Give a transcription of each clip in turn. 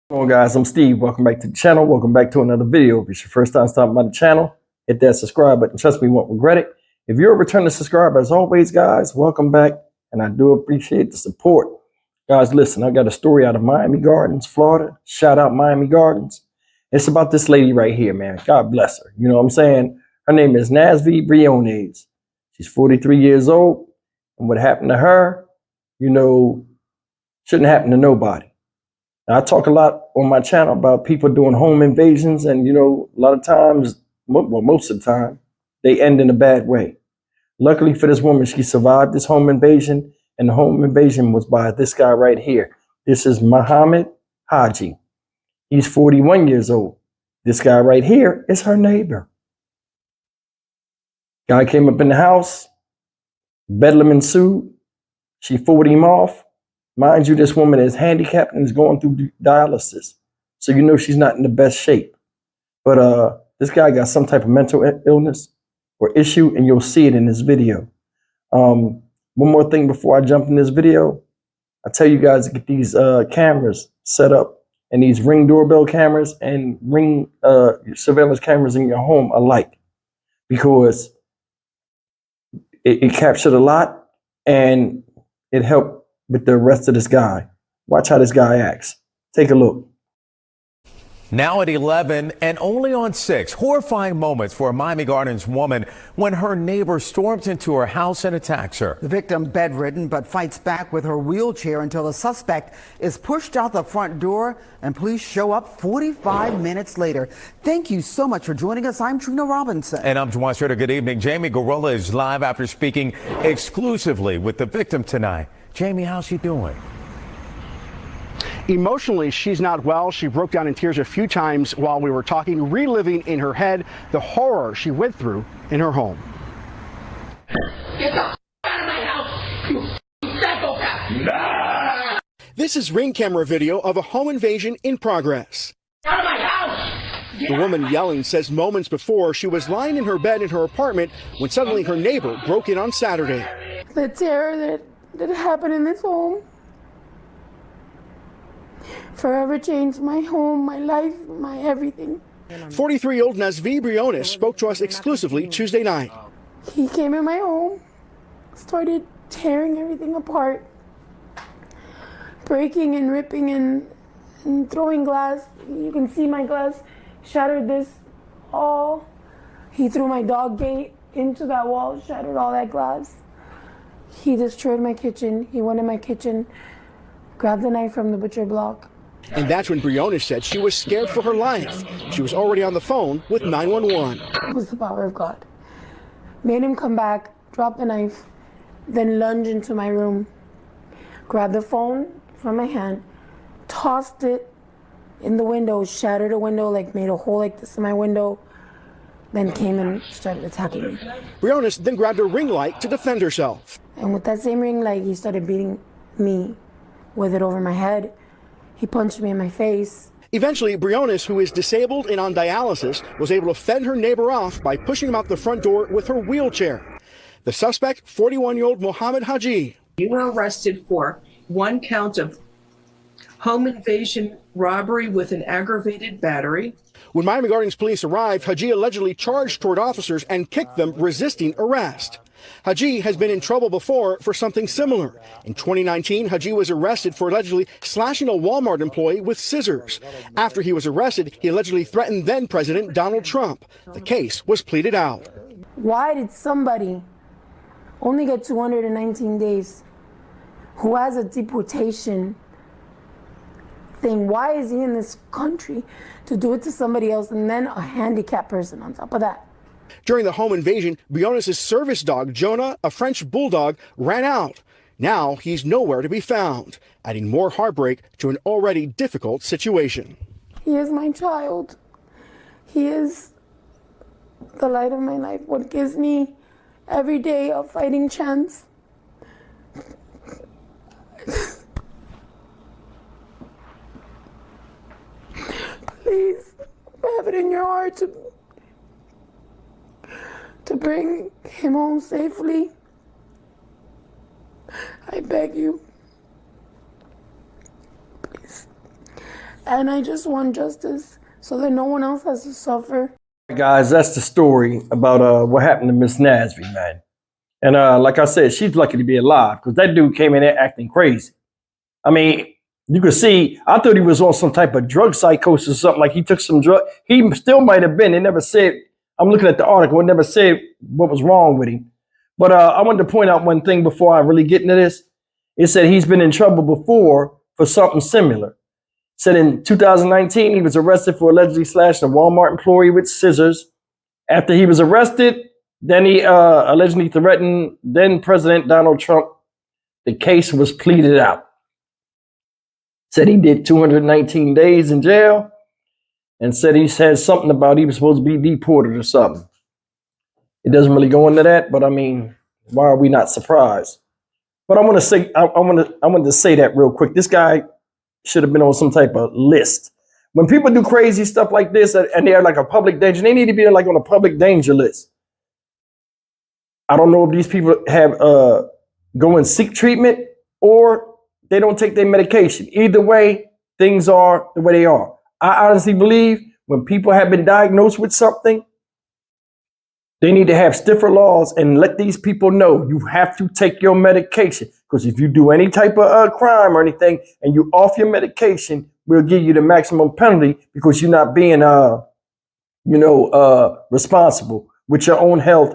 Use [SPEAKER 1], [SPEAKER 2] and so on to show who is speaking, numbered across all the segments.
[SPEAKER 1] Hello guys, I'm Steve. Welcome back to the channel. Welcome back to another video. If it's your first time stopping by the channel, hit that subscribe button. Trust me, you won't regret it. If you're a returning subscriber, as always, guys, welcome back. And I do appreciate the support. Guys, listen, I got a story out of Miami Gardens, Florida. Shout out Miami Gardens. It's about this lady right here, man. God bless her. You know what I'm saying? Her name is Nazvi Briones. She's 43 years old. And what happened to her, shouldn't happen to nobody. Now, I talk a lot on my channel about people doing home invasions, and a lot of times, well, most of the time, they end in a bad way. Luckily for this woman, she survived this home invasion, and the home invasion was by this guy right here. This is Muhammad Haji. He's 41 years old. This guy right here is her neighbor. Guy came up in the house, bedlam ensued. She forwarded him off. Mind you, this woman is handicapped and is going through dialysis. So she's not in the best shape. But this guy got some type of mental illness or issue, and you'll see it in this video. One more thing before I jump in this video. I tell you guys to get these cameras set up, and these Ring doorbell cameras and Ring surveillance cameras in your home alike, because it captured a lot and it helped with the arrest of this guy. Watch how this guy acts. Take a look.
[SPEAKER 2] Now at 11 and only on 6, horrifying moments for a Miami Gardens woman when her neighbor storms into her house and attacks her.
[SPEAKER 3] The victim bedridden but fights back with her wheelchair until the suspect is pushed out the front door and police show up 45 minutes later. Thank you so much for joining us. I'm Trina Robinson.
[SPEAKER 2] And I'm Juan Schroeder. Good evening. Jamie Gorilla is live after speaking exclusively with the victim tonight. Jamie, how's she doing?
[SPEAKER 4] Emotionally, she's not well. She broke down in tears a few times while we were talking, reliving in her head the horror she went through in her home.
[SPEAKER 5] Get the out of my house, you psychopath! Nah!
[SPEAKER 4] This is Ring camera video of a home invasion in progress.
[SPEAKER 5] Out of my house!
[SPEAKER 4] The woman yelling says moments before she was lying in her bed in her apartment when suddenly her neighbor broke in on Saturday.
[SPEAKER 6] The terror that happened in this home forever changed my home, my life, my everything.
[SPEAKER 4] 43-year-old Nazvi Briones spoke to us exclusively Tuesday night.
[SPEAKER 6] He came in my home, started tearing everything apart, breaking and ripping and throwing glass. You can see my glass shattered this all. He threw my dog gate into that wall, shattered all that glass. He destroyed my kitchen. He went in my kitchen, grabbed the knife from the butcher block.
[SPEAKER 4] And that's when Briones said she was scared for her life. She was already on the phone with 911.
[SPEAKER 6] It was the power of God. Made him come back, drop the knife, then lunge into my room, grabbed the phone from my hand, tossed it in the window, shattered a window, made a hole like this in my window, then came and started attacking me.
[SPEAKER 4] Briones then grabbed a ring light to defend herself.
[SPEAKER 6] And with that same ring light, he started beating me with it over my head. He punched me in my face.
[SPEAKER 4] Eventually, Briones, who is disabled and on dialysis, was able to fend her neighbor off by pushing him out the front door with her wheelchair. The suspect, 41-year-old Muhammad Haji.
[SPEAKER 7] You were arrested for 1 count of home invasion robbery with an aggravated battery.
[SPEAKER 4] When Miami Gardens police arrived, Haji allegedly charged toward officers and kicked them, resisting arrest. Haji has been in trouble before for something similar. In 2019, Haji was arrested for allegedly slashing a Walmart employee with scissors. After he was arrested, he allegedly threatened then-President Donald Trump. The case was pleaded out.
[SPEAKER 6] Why did somebody only get 219 days who has a deportation thing? Why is he in this country to do it to somebody else and then a handicapped person on top of that?
[SPEAKER 4] During the home invasion, Briones' service dog, Jonah, a French bulldog, ran out. Now he's nowhere to be found, adding more heartbreak to an already difficult situation.
[SPEAKER 6] He is my child. He is the light of my life, what gives me every day a fighting chance. Please have it in your heart to bring him home safely. I beg you. Please. And I just want justice so that no one else has to suffer.
[SPEAKER 1] Guys, that's the story about what happened to Miss Nasby, man. And like I said, she's lucky to be alive because that dude came in there acting crazy. I mean, you could see, I thought he was on some type of drug psychosis or something, like he took some drug. He still might have been. It never said, I'm looking at the article, it never said what was wrong with him. But I wanted to point out one thing before I really get into this. It said he's been in trouble before for something similar. It said in 2019, he was arrested for allegedly slashing a Walmart employee with scissors. After he was arrested, then he allegedly threatened then President Donald Trump. The case was pleaded out. Said he did 219 days in jail and said he said something about he was supposed to be deported or something. It doesn't really go into that, but I mean, why are we not surprised? But I want to say, I wanted to say that real quick. This guy should have been on some type of list. When people do crazy stuff like this and they're like a public danger, they need to be like on a public danger list. I don't know if these people have go and seek treatment or they don't take their medication. Either way, things are the way they are. I honestly believe when people have been diagnosed with something, they need to have stiffer laws and let these people know you have to take your medication. Because if you do any type of crime or anything and you off your medication, we'll give you the maximum penalty because you're not being, responsible with your own health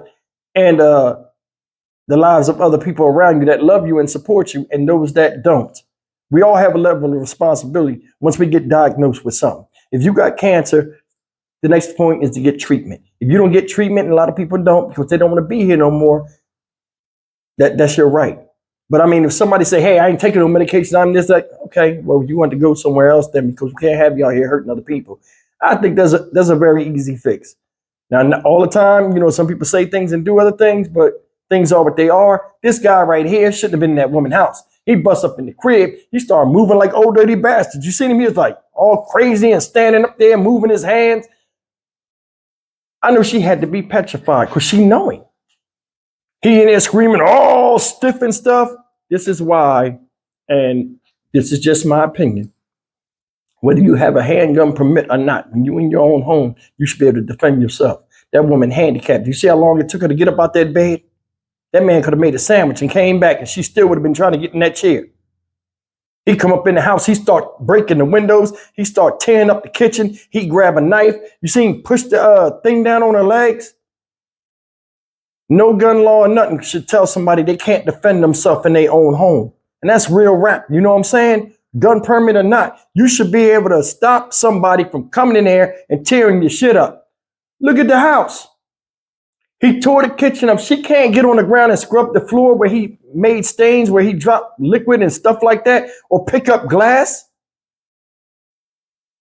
[SPEAKER 1] and the lives of other people around you that love you and support you and those that don't. We all have a level of responsibility once we get diagnosed with something. If you got cancer, the next point is to get treatment. If you don't get treatment, and a lot of people don't because they don't want to be here no more, that's your right. But I mean, if somebody say, hey, I ain't taking no medication, I'm this, like, okay, well, you want to go somewhere else then because we can't have you out here hurting other people. I think there's a very easy fix. Now, not all the time, some people say things and do other things, but things are what they are. This guy right here shouldn't have been in that woman's house. He bust up in the crib. He started moving like old dirty bastard. You seen him? He was like all crazy and standing up there, moving his hands. I know she had to be petrified because she know him. He in there screaming all stiff and stuff. This is why, and this is just my opinion. Whether you have a handgun permit or not, when you in your own home, you should be able to defend yourself. That woman handicapped. You see how long it took her to get up out that bed? That man could have made a sandwich and came back and she still would have been trying to get in that chair. He come up in the house, he start breaking the windows, he start tearing up the kitchen, he grab a knife. You see him push the thing down on her legs? No gun law or nothing should tell somebody they can't defend themselves in their own home. And that's real rap, you know what I'm saying? Gun permit or not, you should be able to stop somebody from coming in there and tearing your shit up. Look at the house. He tore the kitchen up. She can't get on the ground and scrub the floor where he made stains, where he dropped liquid and stuff like that, or pick up glass.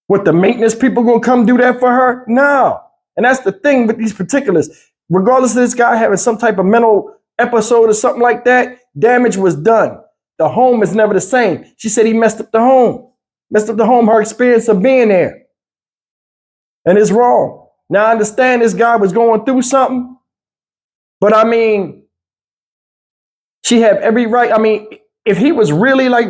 [SPEAKER 1] What, the maintenance people gonna come do that for her? No. And that's the thing with these particulars. Regardless of this guy having some type of mental episode or something like that, damage was done. The home is never the same. She said he messed up the home. Messed up the home, her experience of being there. And it's wrong. Now I understand this guy was going through something. But I mean, she had every right. I mean, if he was really like,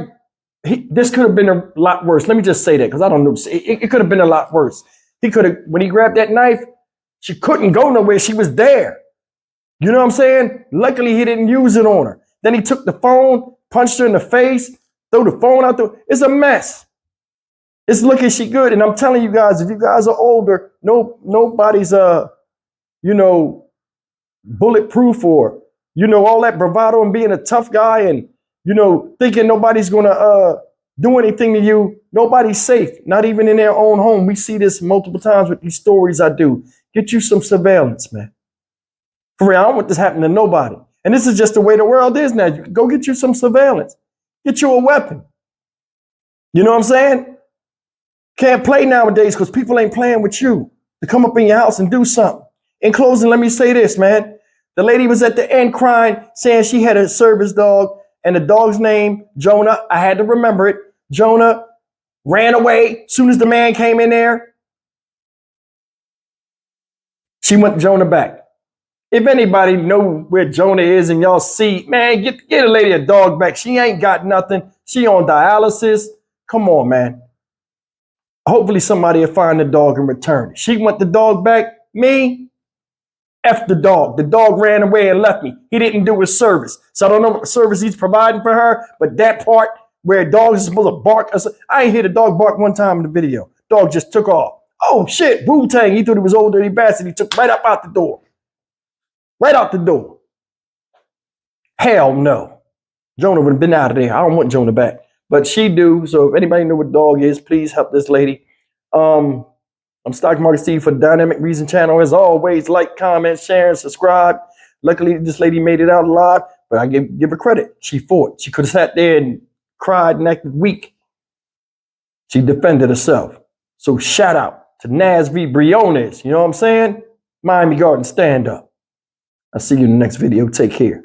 [SPEAKER 1] this could have been a lot worse. Let me just say that because I don't know. It could have been a lot worse. He could have, when he grabbed that knife, she couldn't go nowhere. She was there. You know what I'm saying? Luckily, he didn't use it on her. Then he took the phone, punched her in the face, threw the phone out there. It's a mess. It's looking she good. And I'm telling you guys, if you guys are older, nobody's, bulletproof or, all that bravado and being a tough guy and, thinking nobody's going to do anything to you. Nobody's safe, not even in their own home. We see this multiple times with these stories I do. Get you some surveillance, man. For real, I don't want this happening to nobody. And this is just the way the world is now. You can go get you some surveillance. Get you a weapon. You know what I'm saying? Can't play nowadays because people ain't playing with you to come up in your house and do something. In closing, let me say this, man. The lady was at the end crying, saying she had a service dog and the dog's name, Jonah. I had to remember it. Jonah ran away as soon as the man came in there. She went Jonah back. If anybody know where Jonah is and y'all see, man, get a lady a dog back. She ain't got nothing. She on dialysis. Come on, man. Hopefully somebody will find the dog and return it. She want the dog back. Me? F the dog. The dog ran away and left me. He didn't do his service. So I don't know what service he's providing for her, but that part where dogs are supposed to bark. I ain't hear the dog bark one time in the video. Dog just took off. Oh shit, Wu-Tang. He thought he was old dirty bastard. He took right up out the door. Right out the door. Hell no. Jonah would have been out of there. I don't want Jonah back. But she do. So if anybody know what dog is, please help this lady. I'm Stock Market Steve for the Dynamic Reason channel. As always, like, comment, share, and subscribe. Luckily, this lady made it out alive, but I give her credit. She fought. She could have sat there and cried and acted weak. She defended herself. So shout out to Naz V. Briones. You know what I'm saying? Miami Garden, stand up. I'll see you in the next video. Take care.